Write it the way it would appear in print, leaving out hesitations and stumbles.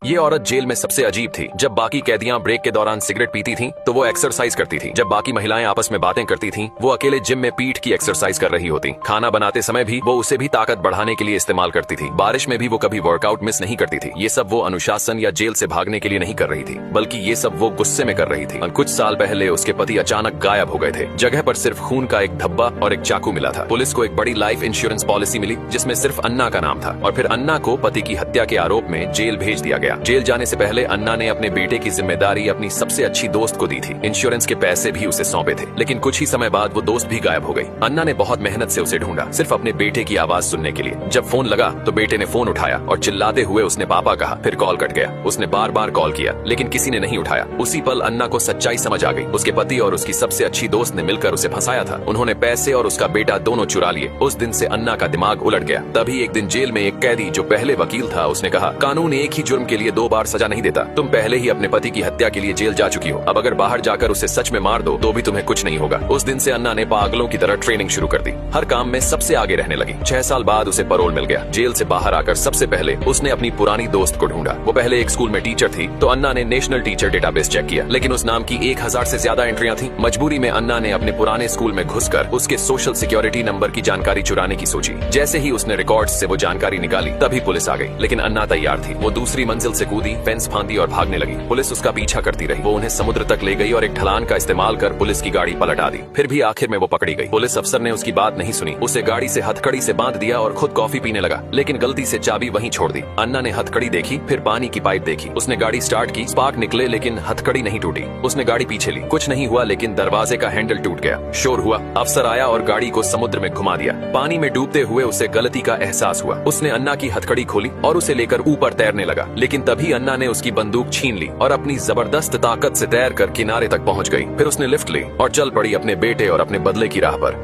ये औरत जेल में सबसे अजीब थी। जब बाकी कैदियां ब्रेक के दौरान सिगरेट पीती थीं, तो वो एक्सरसाइज करती थी। जब बाकी महिलाएं आपस में बातें करती थीं, वो अकेले जिम में पीठ की एक्सरसाइज कर रही होती। खाना बनाते समय भी वो उसे भी ताकत बढ़ाने के लिए इस्तेमाल करती थी। बारिश में भी वो कभी वर्कआउट मिस नहीं करती थी। ये सब वो अनुशासन या जेल से भागने के लिए नहीं कर रही थी, बल्कि ये सब वो गुस्से में कर रही थी। और कुछ साल पहले उसके पति अचानक गायब हो गए थे। जगह पर सिर्फ खून का एक धब्बा और एक चाकू मिला था। पुलिस को एक बड़ी लाइफ इंश्योरेंस पॉलिसी मिली जिसमें सिर्फ अन्ना का नाम था, और फिर अन्ना को पति की हत्या के आरोप में जेल भेज दिया गया। जेल जाने से पहले अन्ना ने अपने बेटे की जिम्मेदारी अपनी सबसे अच्छी दोस्त को दी थी। इंश्योरेंस के पैसे भी उसे सौंपे थे, लेकिन कुछ ही समय बाद वो दोस्त भी गायब हो गई। अन्ना ने बहुत मेहनत से उसे ढूंढा, सिर्फ अपने बेटे की आवाज सुनने के लिए। जब फोन लगा तो बेटे ने फोन उठाया और चिल्लाते हुए उसने पापा कहा। फिर कॉल कट गया। उसने बार बार कॉल किया, लेकिन किसी ने नहीं उठाया। उसी पल अन्ना को सच्चाई समझ आ गई। उसके पति और उसकी सबसे अच्छी दोस्त ने मिलकर उसे फंसाया था। उन्होंने पैसे और उसका बेटा दोनों चुरा लिए। उस दिन से अन्ना का दिमाग उलट गया। तभी एक दिन जेल में एक कैदी जो पहले वकील था, उसने कहा, कानून एक ही जुर्म के लिए 2 बार सजा नहीं देता। तुम पहले ही अपने पति की हत्या के लिए जेल जा चुकी हो। अब अगर बाहर जाकर उसे सच में मार दो तो भी तुम्हें कुछ नहीं होगा। उस दिन से अन्ना ने पागलों की तरह ट्रेनिंग शुरू कर दी। हर काम में सबसे आगे रहने लगी। 6 साल बाद उसे पैरोल मिल गया। जेल से बाहर आकर सबसे पहले उसने अपनी पुरानी दोस्त को ढूंढा। वो पहले एक स्कूल में टीचर थी, तो अन्ना ने नेशनल टीचर डेटाबेस चेक किया, लेकिन उस नाम की 1000 से ज्यादा एंट्रियां थी। मजबूरी में अन्ना ने अपने पुराने स्कूल में घुसकर उसके सोशल सिक्योरिटी नंबर की जानकारी चुराने की सोची। जैसे ही उसने रिकॉर्ड्स से वो जानकारी निकाली, तभी पुलिस आ गई। लेकिन अन्ना तैयार थी। वो दूसरी मंजिल से कूदी, फेंस फांदी और भागने लगी। पुलिस उसका पीछा करती रही। वो उन्हें समुद्र तक ले गई और एक ढलान का इस्तेमाल कर पुलिस की गाड़ी पलटा दी। फिर भी आखिर में वो पकड़ी गई। पुलिस अफसर ने उसकी बात नहीं सुनी। उसे गाड़ी से हथकड़ी से बांध दिया और खुद कॉफी पीने लगा, लेकिन गलती से चाबी वहीं छोड़ दी। अन्ना ने हथकड़ी देखी, फिर पानी की पाइप देखी। उसने गाड़ी स्टार्ट की, स्पार्क निकले, लेकिन हथकड़ी नहीं टूटी। उसने गाड़ी पीछे ली, कुछ नहीं हुआ, लेकिन दरवाजे का हैंडल टूट गया। शोर हुआ। अफसर आया और गाड़ी को समुद्र में घुमा दिया। पानी में डूबते हुए उसे गलती का एहसास हुआ। उसने अन्ना की हथकड़ी खोली और उसे लेकर ऊपर तैरने लगा, लेकिन तभी अन्ना ने उसकी बंदूक छीन ली और अपनी जबरदस्त ताकत से तैरकर किनारे तक पहुंच गई। फिर उसने लिफ्ट ली और चल पड़ी अपने बेटे और अपने बदले की राह पर।